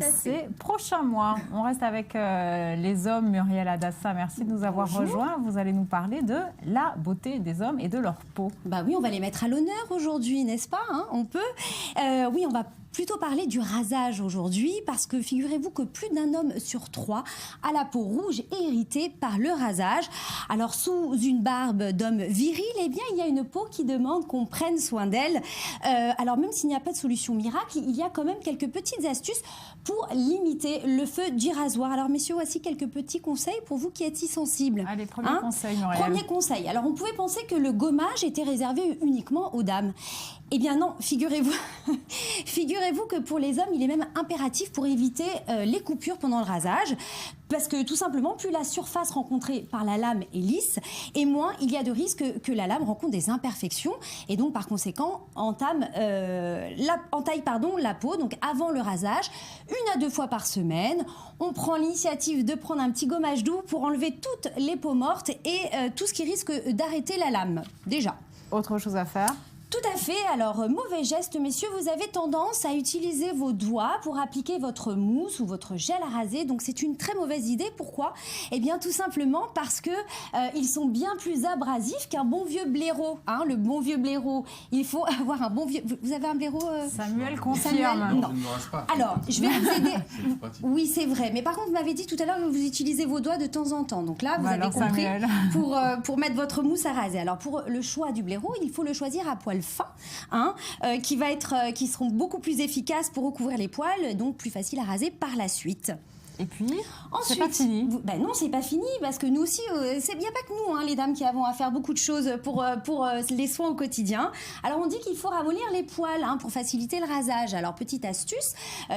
Ces prochains mois. On reste avec les hommes. Muriel Hadassa, merci de nous avoir rejoints. Vous allez nous parler de la beauté des hommes et de leur peau. Bah oui, on va les mettre à l'honneur aujourd'hui, n'est-ce pas, hein? On peut. Oui, on va plutôt parler du rasage aujourd'hui, parce que figurez-vous que plus d'un homme sur 3 a la peau rouge et irritée par le rasage. Alors, sous une barbe d'homme viril, eh bien, il y a une peau qui demande qu'on prenne soin d'elle. Alors, même s'il n'y a pas de solution miracle, il y a quand même quelques petites astuces pour limiter le feu du rasoir. Alors, messieurs, voici quelques petits conseils pour vous qui êtes si sensibles. Allez, premier conseil, Muriel. Premier conseil. Alors, on pouvait penser que le gommage était réservé uniquement aux dames. Eh bien non, figurez-vous que pour les hommes, il est même impératif pour éviter les coupures pendant le rasage. Parce que tout simplement, plus la surface rencontrée par la lame est lisse, et moins il y a de risques que la lame rencontre des imperfections. Et donc, par conséquent, entaille la peau, donc avant le rasage, 1 à 2 fois par semaine. On prend l'initiative de prendre un petit gommage doux pour enlever toutes les peaux mortes et tout ce qui risque d'arrêter la lame, déjà. Autre chose à faire ? Tout à fait. Alors, mauvais geste, messieurs, vous avez tendance à utiliser vos doigts pour appliquer votre mousse ou votre gel à raser. Donc, c'est une très mauvaise idée. Pourquoi ? Eh bien, tout simplement parce que ils sont bien plus abrasifs qu'un bon vieux blaireau. Hein, le bon vieux blaireau. Il faut avoir un bon vieux... Vous avez un blaireau Samuel confirme. Samuel, non. Alors, je vais vous aider. Oui, c'est vrai. Mais par contre, vous m'avez dit tout à l'heure que vous utilisez vos doigts de temps en temps. Donc là, vous avez compris pour mettre votre mousse à raser. Alors, pour le choix du blaireau, il faut le choisir à poil fin, hein, qui seront beaucoup plus efficaces pour recouvrir les poils, donc plus facile à raser par la suite. Et puis, ensuite, c'est pas fini. Ben non, c'est pas fini, parce que nous aussi, c'est bien pas que nous, hein, les dames, qui avons à faire beaucoup de choses pour les soins au quotidien. Alors, on dit qu'il faut ramollir les poils, hein, pour faciliter le rasage. Alors, petite astuce,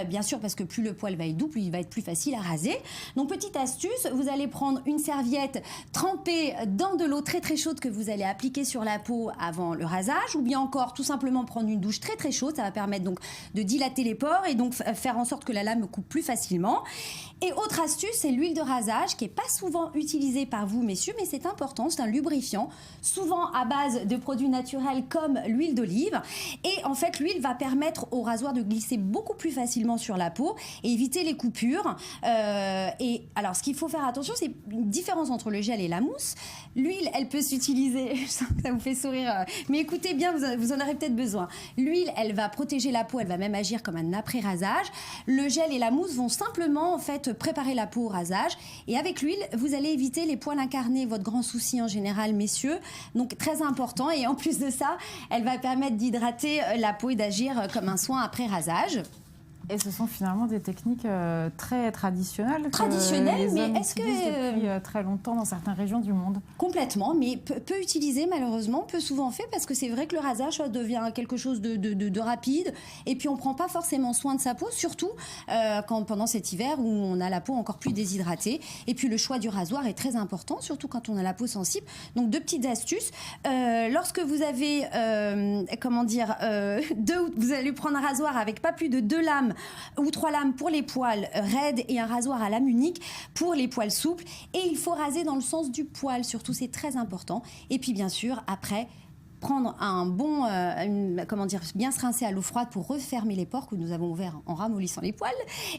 bien sûr, parce que plus le poil va être doux, plus il va être plus facile à raser. Donc, petite astuce, vous allez prendre une serviette trempée dans de l'eau très très chaude que vous allez appliquer sur la peau avant le rasage, ou bien encore tout simplement prendre une douche très très chaude. Ça va permettre donc de dilater les pores et donc faire en sorte que la lame coupe plus facilement. Et autre astuce, c'est l'huile de rasage, qui n'est pas souvent utilisée par vous, messieurs, mais c'est important, c'est un lubrifiant, souvent à base de produits naturels comme l'huile d'olive. Et en fait, l'huile va permettre au rasoir de glisser beaucoup plus facilement sur la peau et éviter les coupures. Et alors, ce qu'il faut faire attention, c'est une différence entre le gel et la mousse. L'huile, elle peut s'utiliser, je sens que ça vous fait sourire, mais écoutez bien, vous en aurez peut-être besoin. L'huile, elle va protéger la peau, elle va même agir comme un après-rasage. Le gel et la mousse vont simplement, en fait, préparer la peau au rasage. Et avec l'huile, vous allez éviter les poils incarnés, votre grand souci en général, messieurs. Donc, très important. Et en plus de ça, elle va permettre d'hydrater la peau et d'agir comme un soin après rasage. Et ce sont finalement des techniques très traditionnelles. Traditionnelles, mais est-ce que... depuis très longtemps dans certaines régions du monde. Complètement, mais peu utilisé malheureusement, peu souvent fait, parce que c'est vrai que le rasage devient quelque chose de rapide, et puis on ne prend pas forcément soin de sa peau, surtout pendant cet hiver où on a la peau encore plus déshydratée. Et puis le choix du rasoir est très important, surtout quand on a la peau sensible. Donc 2 petites astuces. Lorsque vous avez, vous allez prendre un rasoir avec pas plus de 2 lames, ou 3 lames pour les poils raides et un rasoir à lame unique pour les poils souples. Et il faut raser dans le sens du poil, surtout, c'est très important. Et puis bien sûr, après, prendre un bon, bien se rincer à l'eau froide pour refermer les pores que nous avons ouverts en ramollissant les poils.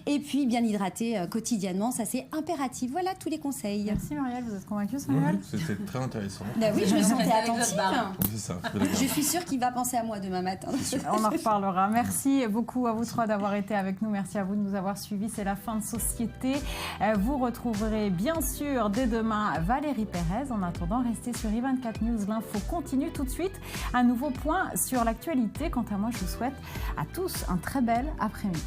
Et puis bien hydrater quotidiennement, ça c'est impératif. Voilà tous les conseils. Merci Muriel, vous êtes convaincue, Samuel ? Oui, c'était très intéressant. Ben oui, je me sentais attentive. C'est ça. Je suis sûre qu'il va penser à moi demain matin. On en reparlera. Merci beaucoup à vous 3 d'avoir été avec nous. Merci à vous de nous avoir suivis. C'est la fin de Société. Vous retrouverez bien sûr dès demain Valérie Pérez. En attendant, restez sur i24 News. L'info continue tout de suite. Un nouveau point sur l'actualité. Quant à moi, je vous souhaite à tous un très bel après-midi.